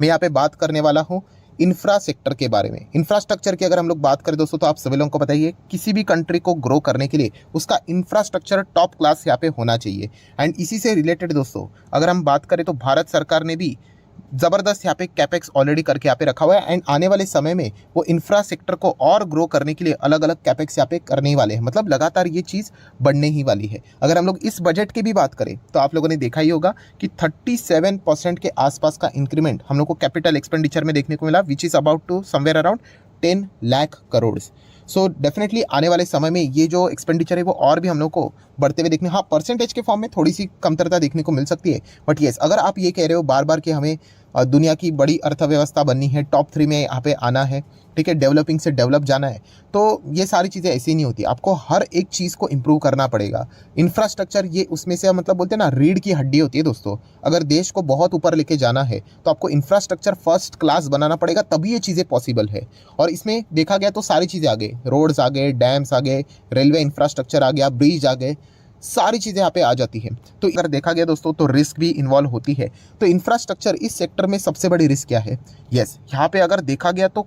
मैं यहाँ पे बात करने वाला हूँ इंफ्रा सेक्टर के बारे में। इंफ्रास्ट्रक्चर की अगर हम लोग बात करें दोस्तों, तो आप सभी लोगों को बताइए किसी भी कंट्री को ग्रो करने के लिए उसका इंफ्रास्ट्रक्चर टॉप क्लास यहाँ पे होना चाहिए। एंड इसी से रिलेटेड दोस्तों अगर हम बात करें तो भारत सरकार ने भी ज़बरदस्त यहाँ पे कैपेक्स ऑलरेडी करके यहाँ पे रखा हुआ है। एंड आने वाले समय में वो इंफ्रा सेक्टर को और ग्रो करने के लिए अलग अलग कैपेक्स यहाँ पे करने ही वाले हैं। मतलब लगातार ये चीज़ बढ़ने ही वाली है। अगर हम लोग इस बजट की भी बात करें तो आप लोगों ने देखा ही होगा कि 37% के आसपास का इंक्रीमेंट हम लोग को कैपिटल एक्सपेंडिचर में देखने को मिला, which is about to somewhere around 10 lakh crore. So definitely आने वाले समय में ये जो एक्सपेंडिचर है वो और भी हम लोग को बढ़ते हुए देखने, हाँ परसेंटेज के फॉर्म में थोड़ी सी कमतरता देखने को मिल सकती है, बट येस अगर आप ये कह रहे हो बार बार कि हमें दुनिया की बड़ी अर्थव्यवस्था बननी है, टॉप 3 में यहाँ पे आना है, ठीक है, डेवलपिंग से डेवलप जाना है, तो ये सारी चीज़ें ऐसी नहीं होती। आपको हर एक चीज़ को इम्प्रूव करना पड़ेगा। इंफ्रास्ट्रक्चर ये उसमें से मतलब बोलते हैं ना रीढ़ की हड्डी होती है दोस्तों। अगर देश को बहुत ऊपर लेके जाना है तो आपको इंफ्रास्ट्रक्चर फर्स्ट क्लास बनाना पड़ेगा, तभी ये चीज़ें पॉसिबल है। और इसमें देखा गया तो सारी चीज़ें आ गई, रोड्स आ गए, डैम्स आ गए, रेलवे इंफ्रास्ट्रक्चर आ गया, ब्रिज आ गए, सारी चीज़ें यहाँ पे आ जाती है। तो अगर देखा गया दोस्तों तो रिस्क भी इन्वॉल्व होती है। तो इंफ्रास्ट्रक्चर इस सेक्टर में सबसे बड़ी रिस्क क्या है? यस, यहाँ पे अगर देखा गया तो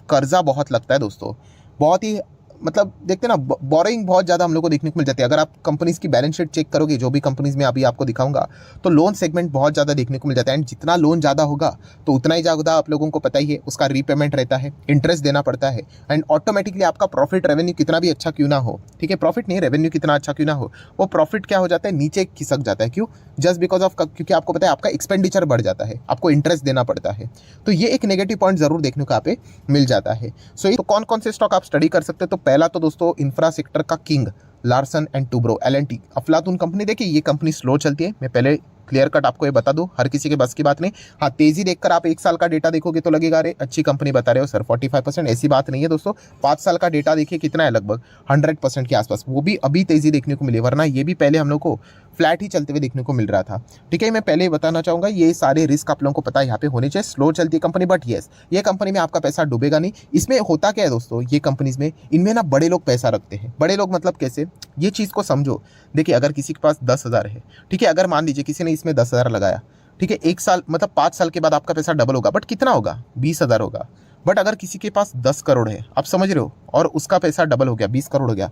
कर्जा बहुत लगता है दोस्तों, बहुत ही मतलब देखते हैं ना बोरिंग बहुत ज़्यादा हम लोग को देखने को मिल जाती है। अगर आप कंपनीज़ की बैलेंस शीट चेक करोगे, जो भी कंपनीज़ में अभी आपको दिखाऊंगा, तो लोन सेगमेंट बहुत ज़्यादा देखने को मिल जाता है। एंड जितना लोन ज़्यादा होगा तो उतना ही ज़्यादा आप लोगों को पता ही है उसका रीपेमेंट रहता है, इंटरेस्ट देना पड़ता है। एंड ऑटोमेटिकली आपका प्रॉफिट रेवेन्यू कितना भी अच्छा क्यों ना हो, ठीक है, प्रॉफिट नहीं रेवेन्यू कितना अच्छा क्यों ना हो, वो प्रॉफिट क्या हो जाता है, नीचे खिसक जाता है। क्यों? जस्ट बिकॉज ऑफ, क्योंकि आपको पता है आपका एक्सपेंडिचर बढ़ जाता है, आपको इंटरेस्ट देना पड़ता है। तो ये एक नेगेटिव पॉइंट जरूर देखने को यहाँ पे मिल जाता है। सो तो कौन कौन से स्टॉक आप स्टडी कर सकते हो? तो पहला तो दोस्तों इंफ्रा सेक्टर का king Larsen and Toubro L&T, अफलातून कंपनी। देखिए ये कंपनी स्लो चलती है, मैं पहले क्लियर कट आपको ये बता दूं, हर किसी के बस की बात नहीं। हाँ, तेजी देखकर आप 1 साल का डेटा देखोगे तो लगेगा अरे अच्छी कंपनी बता रहे हो सर 45%, ऐसी बात नहीं है दोस्तों। 5 साल का डेटा देखिए कितना है, लगभग 100% के आसपास, वो भी अभी तेजी देखने को मिली, वरना ये भी पहले हम लोग को फ्लैट ही चलते हुए देखने को मिल रहा था। ठीक है, मैं पहले ही बताना चाहूँगा ये सारे रिस्क आप लोगों को पता है यहाँ पे होने चाहिए। स्लो चलती है कंपनी, बट येस ये कंपनी में आपका पैसा डूबेगा नहीं। इसमें होता क्या है दोस्तों, ये कंपनीज में इनमें ना बड़े लोग पैसा रखते हैं। बड़े लोग मतलब कैसे, ये चीज़ को समझो। देखिए अगर किसी के पास 10,000 है, ठीक है, अगर मान लीजिए किसी ने इसमें 10,000 लगाया, ठीक है, 1 साल मतलब 5 साल के बाद आपका पैसा डबल होगा, बट कितना होगा, 20,000 होगा। बट अगर किसी के पास 10 करोड़ है, आप समझ रहे हो, और उसका पैसा डबल हो गया, 20 करोड़ हो गया,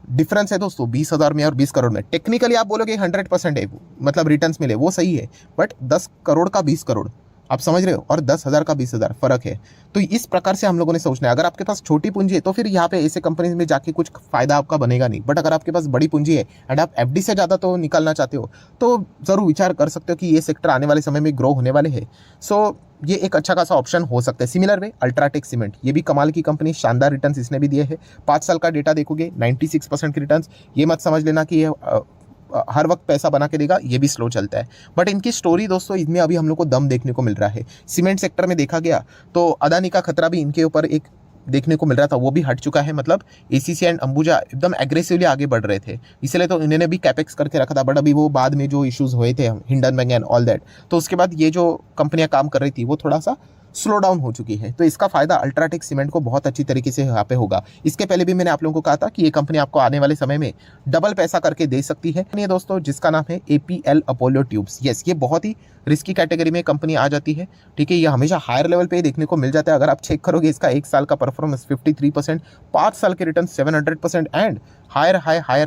डिफरेंस है दोस्तों 20,000 में और 20 करोड़ में। टेक्निकली आप बोलोगे 100% है, मतलब रिटर्न्स मिले, वो सही है, बट 10 करोड़ का 20 करोड़, आप समझ रहे हो, और 10,000 का 20,000 फर्क है। तो इस प्रकार से हम लोगों ने सोचना है। अगर आपके पास छोटी पूंजी है तो फिर यहाँ पे ऐसे कंपनीज में जाके कुछ फायदा आपका बनेगा नहीं, बट अगर आपके पास बड़ी पूंजी है एंड आप एफडी से ज़्यादा तो निकालना चाहते हो, तो ज़रूर विचार कर सकते हो कि ये सेक्टर आने वाले समय में ग्रो होने वाले हैं। सो ये एक अच्छा खासा ऑप्शन हो सकता है। सिमिलर वे अल्ट्राटेक सीमेंट, ये भी कमाल की कंपनी, शानदार रिटर्न्स इसने भी दिए हैं। 5 साल का डेटा देखोगे 96% की रिटर्न्स। ये मत समझ लेना कि ये हर वक्त पैसा बना के देगा, ये भी स्लो चलता है। बट इनकी स्टोरी दोस्तों, इनमें अभी हम लोग को दम देखने को मिल रहा है। सीमेंट सेक्टर में देखा गया तो अदानी का खतरा भी इनके ऊपर एक देखने को मिल रहा था, वो भी हट चुका है। मतलब एसीसी एंड अंबुजा एकदम एग्रेसिवली आगे बढ़ रहे थे, इसलिए तो इन्होंने भी कैपेक्स करके रखा था। बट अभी वो बाद में जो इश्यूज हुए थे हिंडनबर्ग एंड ऑल दैट, तो उसके बाद ये जो कंपनियां काम कर रही थी वो थोड़ा सा स्लो डाउन हो चुकी है। तो इसका फायदा अल्ट्राटेक सीमेंट को बहुत अच्छी तरीके से यहाँ पे होगा। इसके पहले भी मैंने आप लोगों को कहा था कि ये कंपनी आपको आने वाले समय में डबल पैसा करके दे सकती है। ये दोस्तों जिसका नाम है APL अपोलो ट्यूब्स। यस, ये बहुत ही रिस्की कैटेगरी में कंपनी आ जाती है, ठीक है। ये हमेशा हायर लेवल पे देखने को मिल जाता है। अगर आप चेक करोगे इसका 1 साल का परफॉर्मेंस 53%, 5 साल के return 700% and higher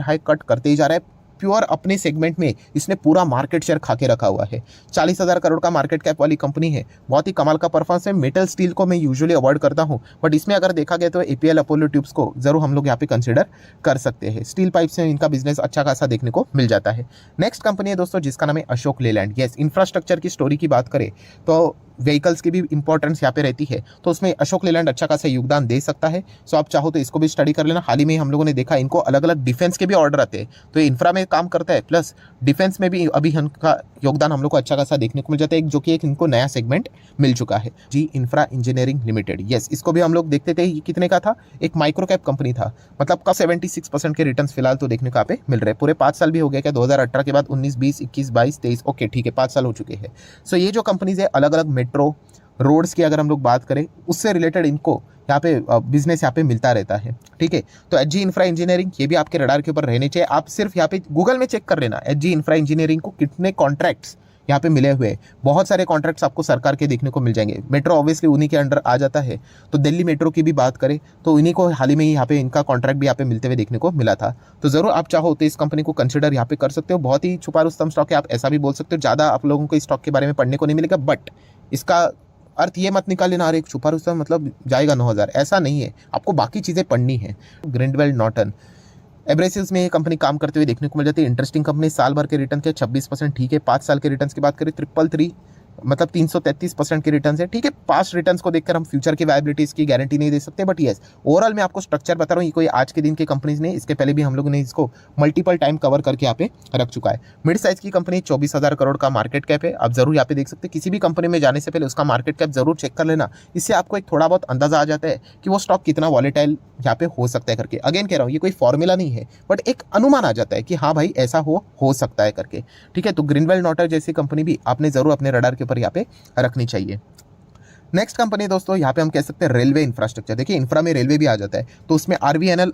high cut करते ही जा रहा है। प्योर अपने सेगमेंट में इसने पूरा मार्केट शेयर खा के रखा हुआ है। 40,000 करोड़ का मार्केट कैप वाली कंपनी है, बहुत ही कमाल का परफॉर्मेंस है। मेटल स्टील को मैं यूजुअली अवॉइड करता हूं, बट इसमें अगर देखा गया तो APL अपोलो ट्यूब्स को जरूर हम लोग यहाँ पे कंसिडर कर सकते हैं। स्टील पाइप से इनका बिजनेस अच्छा खासा देखने को मिल जाता है। नेक्स्ट कंपनी है दोस्तों जिसका नाम है अशोक लेलैंड। यस, इंफ्रास्ट्रक्चर की स्टोरी की बात करें तो व्हीकल्स की भी इंपॉर्टेंस यहाँ पे रहती है, तो उसमें अशोक लेलैंड अच्छा खासा योगदान दे सकता है। सो आप चाहो तो इसको भी स्टडी कर लेना। हाल ही में हम लोगों ने देखा इनको अलग अलग डिफेंस के भी ऑर्डर आते हैं, तो ये इंफ्रा में काम करता है, प्लस डिफेंस में भी अभी इनका योगदान हम लोग को अच्छा खासा देखने को मिल जाता है, जो कि एक इनको नया सेगमेंट मिल चुका है, जी इंफ्रा इंजीनियरिंग लिमिटेड। यस, इसको भी हम लोग देखते थे कितने का था, एक माइक्रो कैप कंपनी था, मतलब कब 76% के रिटर्न फिलहाल तो देखने को यहाँ पे मिल रहे हैं। पूरे 5 साल भी हो गया क्या, 2018 के बाद 19, 20, 21, 22, 23, ओके ठीक है 5 साल हो चुके हैं। सो ये जो कंपनीज है अलग अलग मेट्रो रोड्स की अगर हम लोग बात करें, उससे रिलेटेड इनको यहाँ पे बिजनेस यहाँ पे मिलता रहता है, ठीक है। तो HG इंफ्रा इंजीनियरिंग ये भी आपके रडार के ऊपर रहने चाहिए। आप सिर्फ यहाँ पे गूगल में चेक कर लेना HG इंफ्रा इंजीनियरिंग को कितने कॉन्ट्रैक्ट्स यहाँ पे मिले हुए हैं। बहुत सारे कॉन्ट्रैक्ट्स आपको सरकार के देखने को मिल जाएंगे। मेट्रो ऑब्वियसली उन्हीं के अंडर आ जाता है, तो दिल्ली मेट्रो की भी बात करें तो इन्हीं को हाल ही में यहाँ पे इनका कॉन्ट्रैक्ट भी यहाँ पे मिलते हुए देखने को मिला था। तो जरूर आप चाहो तो इस कंपनी को कंसिडर यहाँ पे कर सकते हो। बहुत ही छुपा रुस्तम स्टॉक है, आप ऐसा भी बोल सकते हो। ज़्यादा आप लोगों को इस स्टॉक के बारे में पढ़ने को नहीं मिलेगा, बट इसका अर्थ ये मत निकाल लेना अरे एक छुपा रुस्तम मतलब जाएगा 9,000, ऐसा नहीं है। आपको बाकी चीज़ें पढ़नी है। ग्रिंडवेल नॉर्टन एब्रेसिव्स में ये कंपनी काम करते हुए देखने को मिल जाती है। इंटरेस्टिंग कंपनी, साल भर के रिटर्न के 26%, ठीक है। 5 साल के रिटर्न की बात करें 333 मतलब 333% के रिटर्न है, ठीक है। पास्ट रिटर्न्स को देखकर हम फ्यूचर की वायबिलिटीज की गारंटी नहीं दे सकते, बट यस ओवरऑल मैं आपको स्ट्रक्चर बता रहा हूँ। ये कोई आज के दिन की कंपनीज नहीं, इसके पहले भी हम लोगों ने इसको मल्टीपल टाइम कवर करके यहाँ पे रख चुका है। मिड साइज की कंपनी, 24,000 करोड़ का मार्केट कैप है। आप जरूर यहाँ पे देख सकते हैं। किसी भी कंपनी में जाने से पहले उसका मार्केट कैप जरूर चेक कर लेना, इससे आपको एक थोड़ा बहुत अंदाजा आ जाता है कि वो स्टॉक कितना वॉलेटाइल यहाँ पे हो सकता है करके। अगेन कह रहा हूँ ये कोई फॉर्मूला नहीं है, बट एक अनुमान आ जाता है कि हाँ भाई ऐसा हो सकता है करके, ठीक है। तो ग्रिंडवेल नॉर्टन जैसी कंपनी भी आपने जरूर अपने रडार के ऊपर यहाँ पे रखनी चाहिए। नेक्स्ट कंपनी दोस्तों यहाँ पे हम कह सकते हैं रेलवे इंफ्रास्ट्रक्चर। देखिए इंफ्रा में रेलवे भी आ जाता है, तो उसमें आरवीएनएल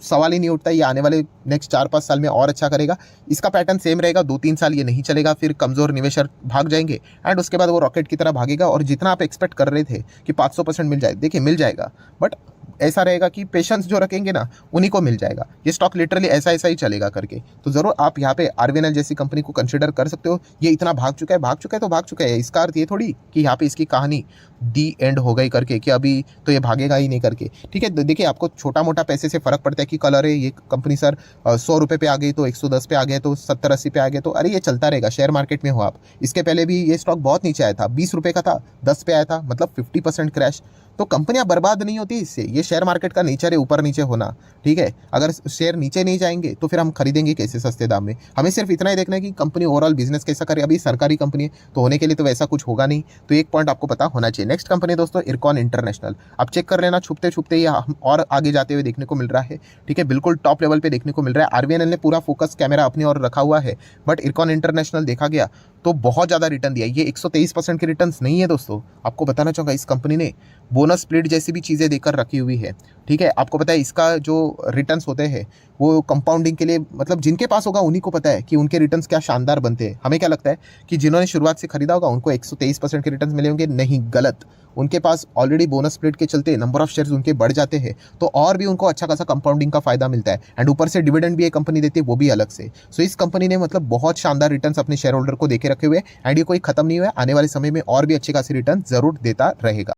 सवाल ही नहीं उठता। ये आने वाले नेक्स्ट 4-5 साल में और अच्छा करेगा। इसका पैटर्न सेम रहेगा, 2-3 साल ये नहीं चलेगा, फिर कमजोर निवेशक भाग जाएंगे एंड उसके बाद वो रॉकेट की तरह भागेगा। और जितना आप एक्सपेक्ट कर रहे थे कि 500% मिल जाए, देखिए मिल जाएगा, बट ऐसा रहेगा कि पेशेंस जो रखेंगे ना उन्हीं को मिल जाएगा। ये स्टॉक लिटरली ऐसा ही चलेगा करके। तो जरूर आप यहाँ पे आरवीएनएल जैसी कंपनी को कंसिडर कर सकते हो। ये इतना भाग चुका है तो भाग चुका है। इसका अर्थ ये थोड़ी कि यहाँ पे इसकी कहानी दी एंड हो गई करके, कि अभी तो ये भागेगा ही नहीं करके, ठीक है। देखिए आपको छोटा मोटा पैसे से फर्क पड़ता है कि कलर है ये कंपनी सर 100 रुपये पे आ गई तो 110 पे आ गए तो 70-80 पे आ गए, तो अरे ये चलता रहेगा। शेयर मार्केट में हो आप, इसके पहले भी ये स्टॉक बहुत नीचे आया था, 20 रुपये का था, 10 पे आया था, मतलब 50% क्रैश। तो कंपनियां बर्बाद नहीं होती इससे, ये शेयर मार्केट का नेचर है ऊपर नीचे होना, ठीक है। अगर शेयर नीचे नहीं जाएंगे तो फिर हम खरीदेंगे कैसे सस्ते दाम में। हमें सिर्फ इतना ही देखना है कि कंपनी ओवरऑल बिजनेस कैसा करे। अभी सरकारी कंपनी है तो होने के लिए तो वैसा कुछ होगा नहीं, तो एक पॉइंट आपको पता होना चाहिए। नेक्स्ट कंपनी दोस्तों इरकॉन इंटरनेशनल। आप चेक कर लेना, छुपते छुपते ये और आगे जाते हुए देखने को मिल रहा है, ठीक है। बिल्कुल टॉप लेवल पे देखने को मिल रहा है। आरवीएनएल ने पूरा फोकस कैमरा अपनी ओर रखा हुआ है, बट इरकॉन इंटरनेशनल देखा गया तो बहुत ज़्यादा रिटर्न दिया। ये 123% के रिटर्न्स नहीं है दोस्तों। आपको बताना चाहूँगा इस कंपनी ने बोनस स्प्लिट जैसी भी चीज़ें देकर रखी हुई है, ठीक है। आपको पता है इसका जो रिटर्न्स होते हैं वो कंपाउंडिंग के लिए, मतलब जिनके पास होगा उन्हीं को पता है कि उनके रिटर्न्स क्या शानदार बनते हैं। हमें क्या लगता है कि जिन्होंने शुरुआत से खरीदा होगा उनको 123% के रिटर्न्स मिले होंगे, नहीं, गलत। उनके पास ऑलरेडी बोनस स्प्लिट के चलते नंबर ऑफ शेयर्स उनके बढ़ जाते हैं, तो और भी उनको अच्छा खासा कंपाउंडिंग का फायदा मिलता है। एंड ऊपर से डिविडेंड भी एक कंपनी देती है, वो भी अलग से। सो इस कंपनी ने मतलब बहुत शानदार रिटर्न्स अपने शेयर होल्डर को देके रखे हुए, एंड ये कोई खत्म नहीं हुआ है। आने वाले समय में और भी अच्छे खासे रिटर्न जरूर देता रहेगा।